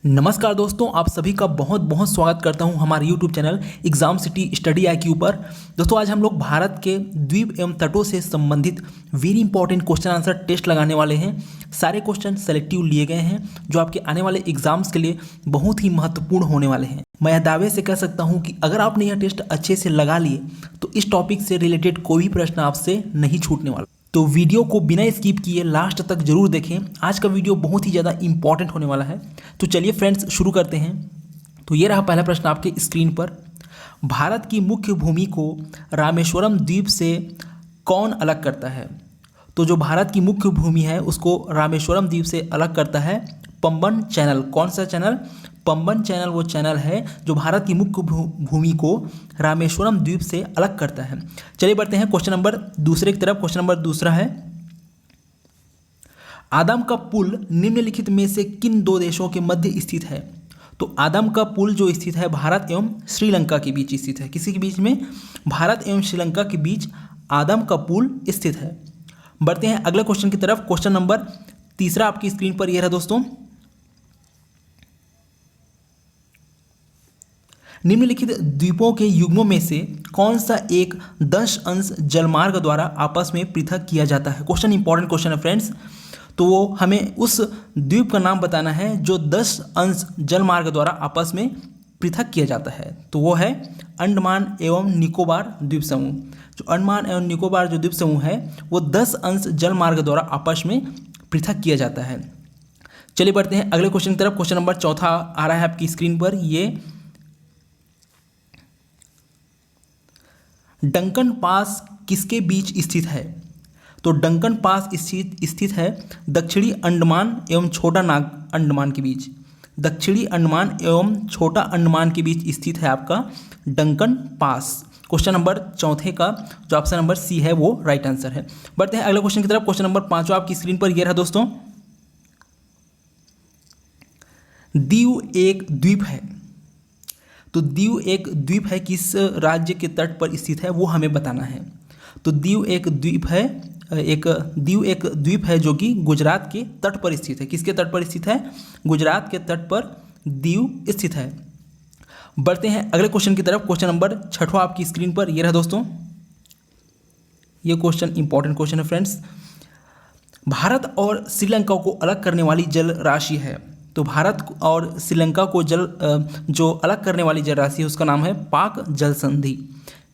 नमस्कार दोस्तों, आप सभी का बहुत बहुत स्वागत करता हूं हमारे YouTube channel exam city study IQ पर। दोस्तों आज हम लोग भारत के द्वीप एवं तटों से संबंधित very important question answer test लगाने वाले हैं। सारे क्वेश्चन सेलेक्टिव लिए गए हैं जो आपके आने वाले एग्जाम्स के लिए बहुत ही महत्वपूर्ण होने वाले हैं। मैं यह दावे से कह सकता हूँ कि अगर आपने यह टेस्ट अच्छे से लगा लिए तो इस टॉपिक से रिलेटेड कोई भी प्रश्न आपसे नहीं छूटने वाला। तो वीडियो को बिना स्किप किए लास्ट तक जरूर देखें। आज का वीडियो बहुत ही ज़्यादा इंपॉर्टेंट होने वाला है। तो चलिए फ्रेंड्स शुरू करते हैं। तो ये रहा पहला प्रश्न आपके स्क्रीन पर। भारत की मुख्य भूमि को रामेश्वरम द्वीप से कौन अलग करता है? तो जो भारत की मुख्य भूमि है उसको रामेश्वरम द्वीप से अलग करता है पंबन चैनल। कौन सा चैनल? पंबन चैनल वो चैनल है जो भारत की मुख्य भूमि को रामेश्वरम द्वीप से अलग करता है। चलिए बढ़ते हैं क्वेश्चन नंबर दूसरे की तरफ। क्वेश्चन नंबर दूसरा है, आदम का पुल निम्नलिखित में से किन दो देशों के मध्य स्थित है? तो आदम का पुल जो स्थित है भारत एवं श्रीलंका के बीच स्थित है। किसी के बीच में? भारत एवं श्रीलंका के बीच आदम का पुल स्थित है। बढ़ते हैं अगले क्वेश्चन की तरफ। क्वेश्चन नंबर तीसरा आपकी स्क्रीन पर यह रहा दोस्तों, निम्नलिखित द्वीपों के युग्मों में से कौन सा एक 10 अंश जलमार्ग द्वारा आपस में पृथक किया जाता है? क्वेश्चन इंपॉर्टेंट क्वेश्चन है फ्रेंड्स। तो वो हमें उस द्वीप का नाम बताना है जो 10 अंश जलमार्ग द्वारा आपस में पृथक किया जाता है। तो वो है अंडमान एवं निकोबार द्वीप समूह। जो अंडमान एवं निकोबार जो द्वीप समूह है वो 10 अंश जलमार्ग द्वारा आपस में पृथक किया जाता है। चलिए बढ़ते हैं अगले क्वेश्चन की तरफ। क्वेश्चन नंबर चौथा आ रहा है आपकी स्क्रीन पर। ये डंकन पास किसके बीच स्थित है? तो डंकन पास स्थित है दक्षिणी अंडमान एवं छोटा नाग अंडमान के बीच। दक्षिणी अंडमान एवं छोटा अंडमान के बीच स्थित है आपका डंकन पास। क्वेश्चन नंबर चौथे का जो ऑप्शन नंबर सी है वो राइट आंसर है। बढ़ते हैं अगले क्वेश्चन की तरफ। क्वेश्चन नंबर 5 आपकी स्क्रीन पर यह रहा दोस्तों, दीव एक द्वीप है। तो दीव एक द्वीप है, किस राज्य के तट पर स्थित है वो हमें बताना है। तो दीव एक द्वीप है, दीव एक द्वीप है जो कि गुजरात के तट पर स्थित है। किसके तट पर स्थित है? गुजरात के तट पर दीव स्थित है। बढ़ते हैं अगले क्वेश्चन की तरफ। क्वेश्चन नंबर 6 आपकी स्क्रीन पर यह रहा दोस्तों, ये क्वेश्चन इंपॉर्टेंट क्वेश्चन है फ्रेंड्स। भारत और श्रीलंका को अलग करने वाली जल राशि है। तो भारत और श्रीलंका को जो अलग करने वाली जल राशि है उसका नाम है पाक जल संधि।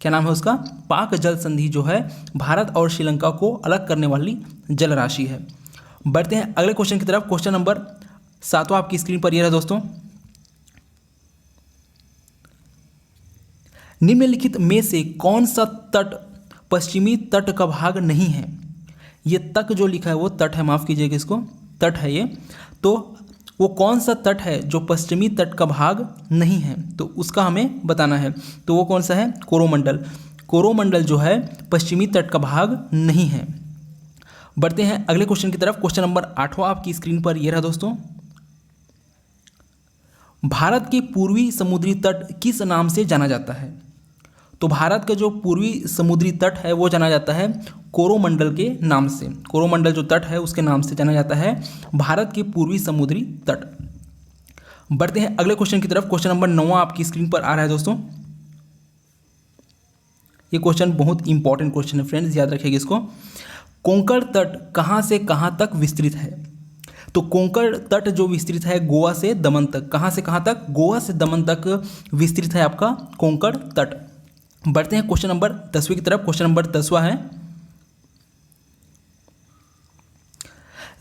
क्या नाम है उसका? पाक जल संधि जो है भारत और श्रीलंका को अलग करने वाली जल राशि है। बढ़ते हैं अगले क्वेश्चन की तरफ। क्वेश्चन नंबर 7 आपकी स्क्रीन पर यह रहा दोस्तों, निम्नलिखित में से कौन सा तट पश्चिमी तट का भाग नहीं है? ये तक जो लिखा है वो तट है, माफ कीजिएगा इसको, तट है ये। तो वो कौन सा तट है जो पश्चिमी तट का भाग नहीं है? तो उसका हमें बताना है। तो वो कौन सा है? कोरोमंडल। कोरोमंडल जो है पश्चिमी तट का भाग नहीं है। बढ़ते हैं अगले क्वेश्चन की तरफ। क्वेश्चन नंबर 8 आपकी स्क्रीन पर यह रहा दोस्तों, भारत के पूर्वी समुद्री तट किस नाम से जाना जाता है? तो भारत का जो पूर्वी समुद्री तट है वो जाना जाता है कोरोमंडल के नाम से। कोरोमंडल जो तट है उसके नाम से जाना जाता है भारत के पूर्वी समुद्री तट। बढ़ते हैं अगले क्वेश्चन की तरफ। क्वेश्चन नंबर 9 आपकी स्क्रीन पर आ रहा है दोस्तों। ये क्वेश्चन बहुत इंपॉर्टेंट क्वेश्चन है फ्रेंड्स, याद रखिएगा इसको। कोंकण तट कहाँ से कहाँ तक विस्तृत है? तो कोंकण तट जो विस्तृत है गोवा से दमन तक। कहाँ से कहाँ तक? गोवा से दमन तक विस्तृत है आपका कोंकण तट। बढ़ते हैं क्वेश्चन नंबर 10वें की तरफ। क्वेश्चन नंबर 10वां है,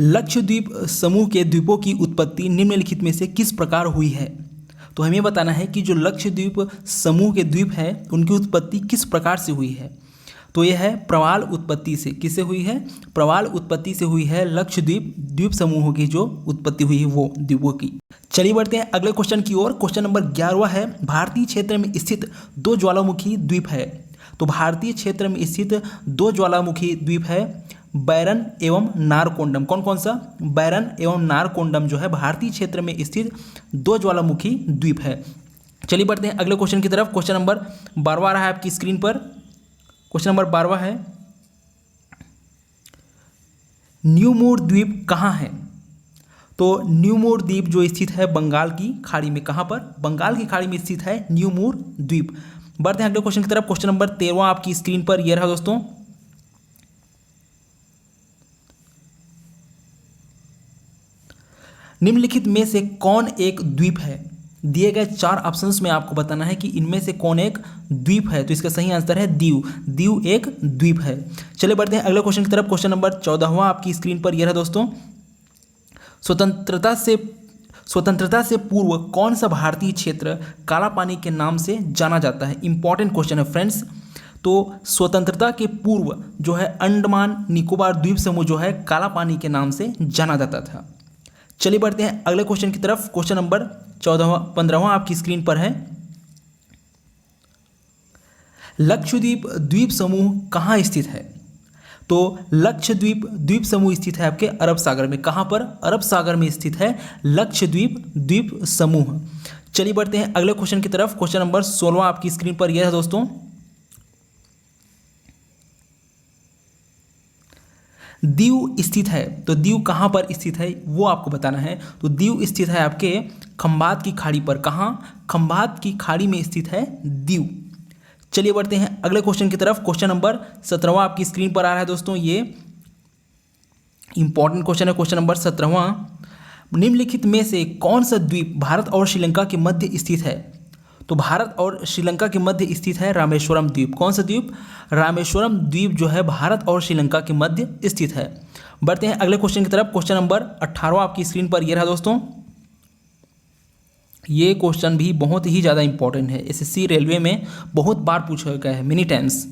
लक्षद्वीप समूह के द्वीपों की उत्पत्ति निम्नलिखित में से किस प्रकार हुई है? तो हमें बताना है कि जो लक्षद्वीप समूह के द्वीप है उनकी उत्पत्ति किस प्रकार से हुई है। तो यह है प्रवाल उत्पत्ति से। किससे हुई है? प्रवाल उत्पत्ति से हुई है लक्षद्वीप द्वीप समूहों की जो उत्पत्ति हुई है वो द्वीपों की। चलिए बढ़ते हैं अगले क्वेश्चन की ओर। क्वेश्चन नंबर 11वां है, भारतीय क्षेत्र में स्थित 2 ज्वालामुखी द्वीप है। तो भारतीय क्षेत्र में स्थित 2 ज्वालामुखी द्वीप है बैरन एवं नारकोंडम। कौन कौन सा? बैरन एवं नारकोंडम जो है भारतीय क्षेत्र में स्थित 2 ज्वालामुखी द्वीप है। चलिए बढ़ते हैं अगले क्वेश्चन की तरफ। क्वेश्चन नंबर 12 रहा है आपकी स्क्रीन पर। क्वेश्चन नंबर 12 है, न्यूमूर द्वीप कहाँ है? तो न्यूमोर द्वीप जो स्थित है बंगाल की खाड़ी में, कहाँ पर? बंगाल की खाड़ी में स्थित है न्यूमोर द्वीप। बढ़ते हैं अगले क्वेश्चन की तरफ। क्वेश्चन नंबर 13 आपकी स्क्रीन पर ये रहा दोस्तों। निम्नलिखित में से कौन एक द्वीप है? दिए गए 4 ऑप्शंस में आपको बताना है कि इनमें से कौन एक द्वीप है। तो इसका सही आंसर है दीव। दीव एक द्वीप है। चलिए बढ़ते हैं अगले क्वेश्चन की तरफ। क्वेश्चन नंबर 14 आपकी स्क्रीन पर यह रहा दोस्तों। स्वतंत्रता से पूर्व कौन सा भारतीय क्षेत्र काला पानी के नाम से जाना जाता है? इंपॉर्टेंट क्वेश्चन है फ्रेंड्स। तो स्वतंत्रता के पूर्व जो है अंडमान निकोबार द्वीप समूह जो है काला पानी के नाम से जाना जाता था। चलिए बढ़ते हैं अगले क्वेश्चन की तरफ। क्वेश्चन नंबर 15 आपकी स्क्रीन पर है। लक्षद्वीप द्वीप समूह कहाँ स्थित है? तो लक्षद्वीप द्वीप समूह स्थित है आपके अरब सागर में। कहाँ पर? अरब सागर में स्थित है लक्षद्वीप द्वीप समूह। चलिए बढ़ते हैं अगले क्वेश्चन की तरफ। क्वेश्चन नंबर 16 आपकी स्क्रीन पर यह है दोस्तों। दीव स्थित है, तो दीव कहाँ पर स्थित है वो आपको बताना है। तो दीव स्थित है आपके खंबात की खाड़ी पर। कहाँ? खंबात की खाड़ी में स्थित है दीव। चलिए बढ़ते हैं अगले क्वेश्चन की तरफ। क्वेश्चन नंबर 17 आपकी स्क्रीन पर आ रहा है दोस्तों। ये इंपॉर्टेंट क्वेश्चन है। क्वेश्चन नंबर 17, निम्नलिखित में से कौन सा द्वीप भारत और श्रीलंका के मध्य स्थित है? तो भारत और श्रीलंका के मध्य स्थित है रामेश्वरम द्वीप। कौन सा द्वीप? रामेश्वरम द्वीप जो है भारत और श्रीलंका के मध्य स्थित है। बढ़ते हैं अगले क्वेश्चन की तरफ। क्वेश्चन नंबर 18 आपकी स्क्रीन पर यह रहा दोस्तों। ये क्वेश्चन भी बहुत ही ज़्यादा इंपॉर्टेंट है। एसएससी रेलवे में बहुत बार पूछा गया है, मेनी टाइम्स।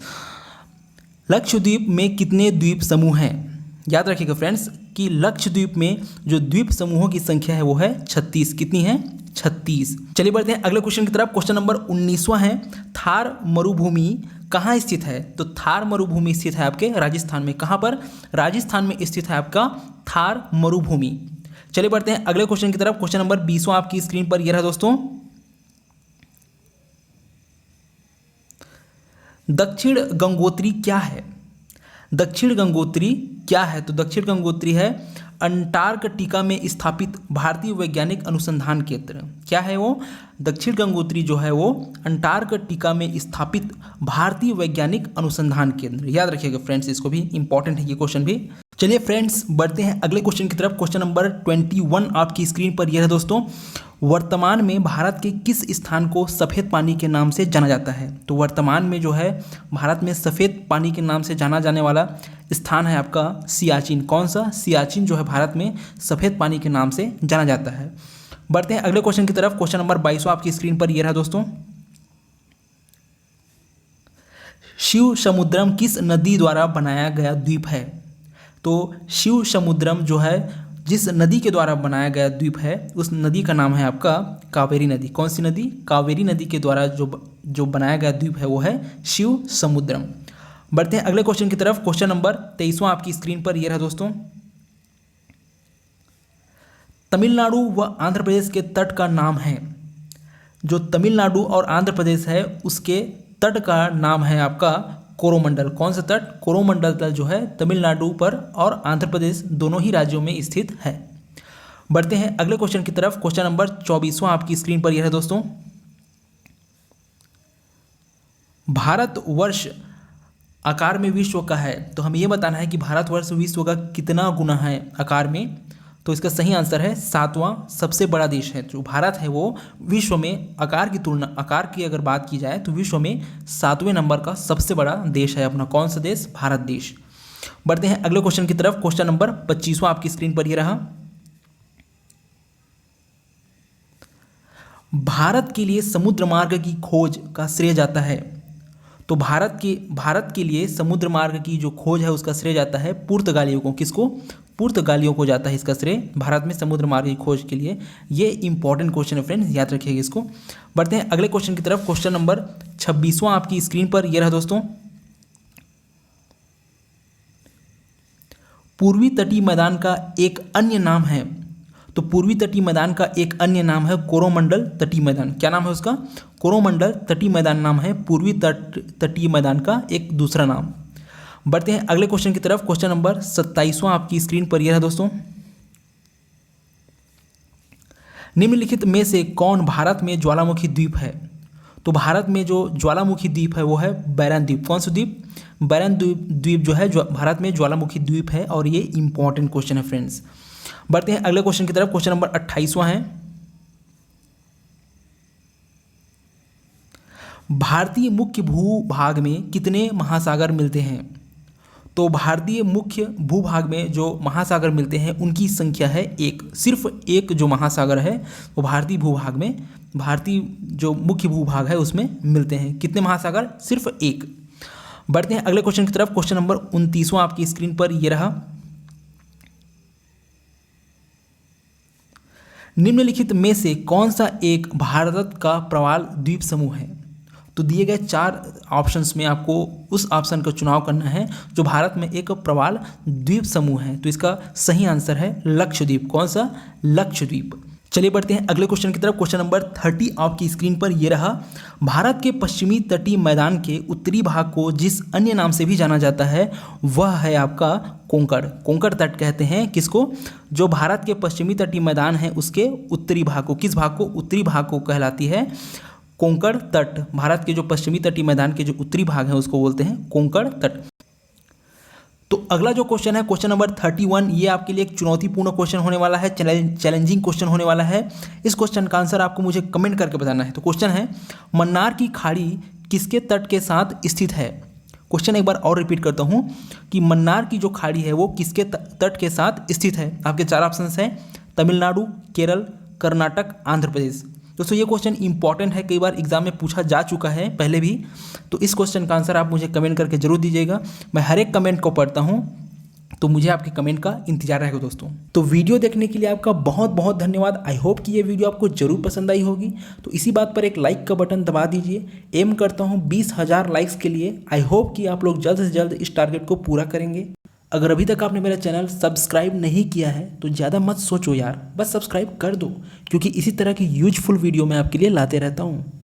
लक्षद्वीप में कितने द्वीप समूह हैं? याद रखिएगा फ्रेंड्स कि लक्षद्वीप में जो द्वीप समूहों की संख्या है वो है 36। कितनी है? 36। चलिए बढ़ते हैं अगले क्वेश्चन की तरफ। क्वेश्चन नंबर 19वां है, थार मरुभूमि कहाँ स्थित है? तो थार मरुभूमि स्थित है आपके राजस्थान में। कहाँ पर? राजस्थान में स्थित है आपका थार मरुभूमि। चलिए बढ़ते हैं अगले क्वेश्चन की तरफ। क्वेश्चन नंबर 20वां आपकी स्क्रीन पर यह रहा दोस्तों। दक्षिण गंगोत्री क्या है? दक्षिण गंगोत्री क्या है? तो दक्षिण गंगोत्री है अंटार्कटिका में स्थापित भारतीय वैज्ञानिक अनुसंधान केंद्र। क्या है वो? दक्षिण गंगोत्री जो है वो अंटार्कटिका में स्थापित भारतीय वैज्ञानिक अनुसंधान केंद्र। याद रखिएगा फ्रेंड्स, इसको भी इंपॉर्टेंट है ये क्वेश्चन भी। चलिए फ्रेंड्स बढ़ते हैं अगले क्वेश्चन की तरफ। क्वेश्चन नंबर 21 आपकी स्क्रीन पर यह है दोस्तों। वर्तमान में भारत के किस स्थान को सफ़ेद पानी के नाम से जाना जाता है? तो वर्तमान में जो है भारत में सफ़ेद पानी के नाम से जाना जाने वाला स्थान है आपका सियाचिन। कौन सा? सियाचिन जो है भारत में सफ़ेद पानी के नाम से जाना जाता है। बढ़ते हैं अगले क्वेश्चन की तरफ। क्वेश्चन नंबर 22 आपकी स्क्रीन पर यह रहा दोस्तों। शिव समुद्रम किस नदी द्वारा बनाया गया द्वीप है? तो शिव समुद्रम जो है जिस नदी के द्वारा बनाया गया द्वीप है उस नदी का नाम है आपका कावेरी नदी। कौन सी नदी? कावेरी नदी के द्वारा जो बनाया गया द्वीप है वो है शिव समुद्रम। बढ़ते हैं अगले क्वेश्चन की तरफ। क्वेश्चन नंबर 23वां आपकी स्क्रीन पर यह रहा दोस्तों। तमिलनाडु व आंध्र प्रदेश के तट का नाम है। जो तमिलनाडु और आंध्र प्रदेश है उसके तट का नाम है आपका कोरोमंडल। कौन सा तट? कोरोमंडल तट जो है तमिलनाडु पर और आंध्र प्रदेश दोनों ही राज्यों में स्थित है। बढ़ते हैं अगले क्वेश्चन की तरफ। क्वेश्चन नंबर 24वां आपकी स्क्रीन पर यह है दोस्तों। भारतवर्ष आकार में विश्व का है, तो हमें यह बताना है कि भारतवर्ष विश्व का कितना गुना है आकार में। तो इसका सही आंसर है 7वां सबसे बड़ा देश है। जो भारत है वो विश्व में आकार की अगर बात की जाए तो विश्व में 7वें नंबर का सबसे बड़ा देश है अपना। कौन सा देश? भारत देश। बढ़ते हैं अगले क्वेश्चन की तरफ। क्वेश्चन नंबर 25वां आपकी स्क्रीन पर ये रहा। भारत के लिए समुद्र मार्ग की खोज का श्रेय जाता है। तो भारत के लिए समुद्र मार्ग की जो खोज है उसका श्रेय जाता है पुर्तगालियों को। किसको? पुर्तगालियों को जाता है इसका श्रेय भारत में समुद्र मार्ग की खोज के लिए। ये इंपॉर्टेंट क्वेश्चन है फ्रेंड्स, याद रखिएगा इसको। बढ़ते हैं अगले क्वेश्चन की तरफ। क्वेश्चन नंबर 26वां आपकी स्क्रीन पर यह रहा दोस्तों। पूर्वी तटीय मैदान का एक अन्य नाम है। तो पूर्वी तटीय मैदान का एक अन्य नाम है कोरोमंडल तटीय मैदान। क्या नाम है उसका? कोरोमंडल तटीय मैदान नाम है पूर्वी तटीय मैदान का एक दूसरा नाम। बढ़ते हैं अगले क्वेश्चन की तरफ। क्वेश्चन नंबर 27वां आपकी स्क्रीन पर यह है दोस्तों। निम्नलिखित में से कौन भारत में ज्वालामुखी द्वीप है? तो भारत में जो ज्वालामुखी द्वीप है वो है बैरन द्वीप। कौन सा द्वीप? बैरन द्वीप जो है भारत में ज्वालामुखी द्वीप है और ये इंपॉर्टेंट क्वेश्चन है फ्रेंड्स। बढ़ते हैं अगले क्वेश्चन की तरफ। क्वेश्चन नंबर 28वां है, भारतीय मुख्य भूभाग में कितने महासागर मिलते हैं? तो भारतीय मुख्य भूभाग में जो महासागर मिलते हैं उनकी संख्या है एक, सिर्फ एक जो महासागर है वो भारतीय भूभाग में, भारतीय जो मुख्य भूभाग है उसमें मिलते हैं। कितने महासागर? सिर्फ एक। बढ़ते हैं अगले क्वेश्चन की तरफ। क्वेश्चन नंबर 29वां आपकी स्क्रीन पर ये रहा, निम्नलिखित में से कौन सा एक भारत का प्रवाल द्वीप समूह है? तो दिए गए 4 ऑप्शंस में आपको उस ऑप्शन का चुनाव करना है जो भारत में एक प्रवाल द्वीप समूह है। तो इसका सही आंसर है लक्षद्वीप। कौन सा? लक्षद्वीप। चलिए बढ़ते हैं अगले क्वेश्चन की तरफ। क्वेश्चन नंबर 30 आपकी स्क्रीन पर ये रहा, भारत के पश्चिमी तटीय मैदान के उत्तरी भाग को जिस अन्य नाम से भी जाना जाता है वह है आपका कोंकण। कोंकण तट कहते हैं किसको? जो भारत के पश्चिमी तटीय मैदान है उसके उत्तरी भाग को, किस भाग को? उत्तरी भाग को कहलाती है कोंकण तट। भारत के जो पश्चिमी तटीय मैदान के जो उत्तरी भाग है उसको बोलते हैं कोंकण तट। तो अगला जो क्वेश्चन है क्वेश्चन नंबर 31, ये आपके लिए एक चुनौतीपूर्ण क्वेश्चन होने वाला है, चैलेंजिंग क्वेश्चन होने वाला है। इस क्वेश्चन का आंसर आपको मुझे कमेंट करके बताना है। तो क्वेश्चन है, मन्नार की खाड़ी किसके तट के साथ स्थित है? क्वेश्चन एक बार और रिपीट करता हूँ कि मन्नार की जो खाड़ी है वो किसके तट के साथ स्थित है? आपके 4 ऑप्शन हैं, तमिलनाडु, केरल, कर्नाटक, आंध्र प्रदेश। दोस्तों ये क्वेश्चन इंपॉर्टेंट है, कई बार एग्जाम में पूछा जा चुका है पहले भी। तो इस क्वेश्चन का आंसर आप मुझे कमेंट करके जरूर दीजिएगा। मैं हर एक कमेंट को पढ़ता हूँ, तो मुझे आपके कमेंट का इंतजार रहेगा दोस्तों। तो वीडियो देखने के लिए आपका बहुत बहुत धन्यवाद। आई होप कि ये वीडियो आपको जरूर पसंद आई होगी। तो इसी बात पर एक लाइक का बटन दबा दीजिए। एम करता हूँ 20,000 लाइक्स के लिए। आई होप कि आप लोग जल्द से जल्द इस टारगेट को पूरा करेंगे। अगर अभी तक आपने मेरा चैनल सब्सक्राइब नहीं किया है तो ज़्यादा मत सोचो यार, बस सब्सक्राइब कर दो, क्योंकि इसी तरह की यूजफुल वीडियो मैं आपके लिए लाते रहता हूँ।